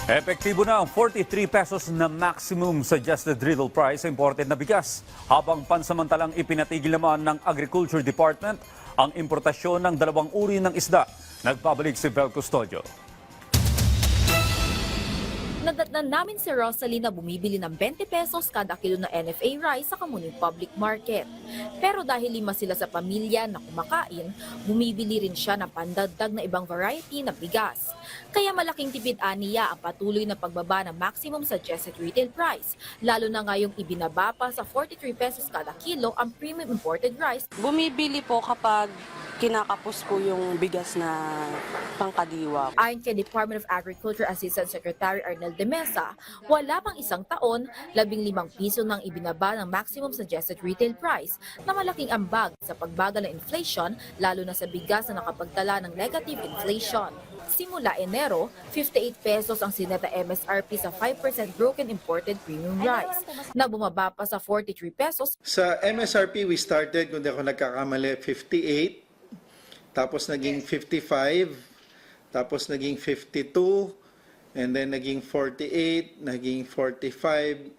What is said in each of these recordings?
Epektibo na ang 43 pesos na maximum suggested retail price sa imported na bigas, habang pansamantalang ipinatigil naman ng Agriculture Department ang importasyon ng dalawang uri ng isda. Nagbabalik si Vel Custodio. Nadatnan namin si Rosalie na bumibili ng 20 pesos kada kilo na NFA rice sa Kamuning Public Market. Pero dahil 5 sila sa pamilya na kumakain, bumibili rin siya ng pandagdag na ibang variety na bigas. Kaya malaking tipid aniya ang patuloy na pagbaba ng maximum suggested retail price, lalo na ngayong ibinaba pa sa 43 pesos kada kilo ang premium imported rice. Bumibili po kapag kinakapos po yung bigas na pangkadiwa. Ayon kay Department of Agriculture Assistant Secretary Arnel de Mesa, wala pang isang taon, 15 piso nang ibinaba ng maximum suggested retail price na malaking ambag sa pagbagal ng inflation, lalo na sa bigas na nakapagtala ng negative inflation. Simula Enero, 58 pesos ang sineta MSRP sa 5% broken imported premium rice, na bumaba pa sa 43 pesos. Sa MSRP, we started, kung di ako nagkakamali, 58, tapos naging 55, tapos naging 52, and then naging 48, naging 45,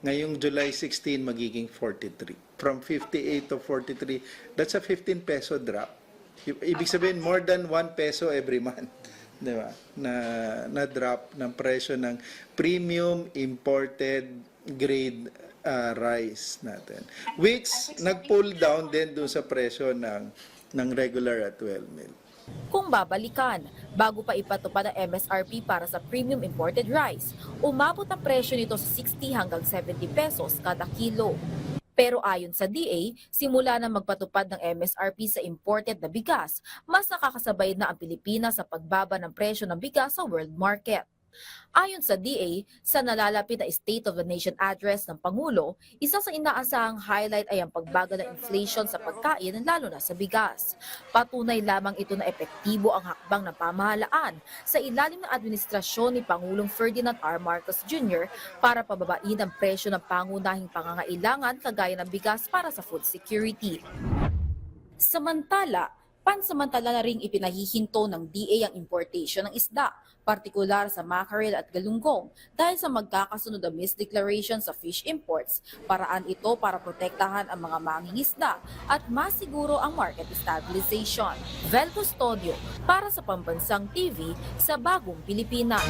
ngayong July 16 magiging 43. From 58 to 43, that's a 15 peso drop. Ibig sabihin, more than 1 peso every month. Di ba? Na drop ng presyo ng premium imported grade rice natin. Which nag-pull down din doon sa presyo ng regular at 12 mil. Kung babalikan, bago pa ipatupad ang MSRP para sa premium imported rice, umabot ang presyo nito sa 60 hanggang 70 pesos kada kilo. Pero ayon sa DA, simula na magpatupad ng MSRP sa imported na bigas, mas nakakasabay na ang Pilipinas sa pagbaba ng presyo ng bigas sa world market. Ayon sa DA, sa nalalapit na State of the Nation address ng Pangulo, isa sa inaasahang highlight ay ang pagbagal ng inflation sa pagkain, lalo na sa bigas. Patunay lamang ito na epektibo ang hakbang ng pamahalaan sa ilalim ng administrasyon ni Pangulong Ferdinand R. Marcos Jr. para pababain ang presyo ng pangunahing pangangailangan kagaya ng bigas para sa food security. Samantala, pansamantala na ring ipinahihinto ng DA ang importation ng isda, partikular sa mackerel at galunggong, dahil sa magkakasunod na misdeclaration sa fish imports. Paraan ito para protektahan ang mga mangingisda at masiguro ang market stabilization. Vel Custodio para sa Pambansang TV sa Bagong Pilipinas.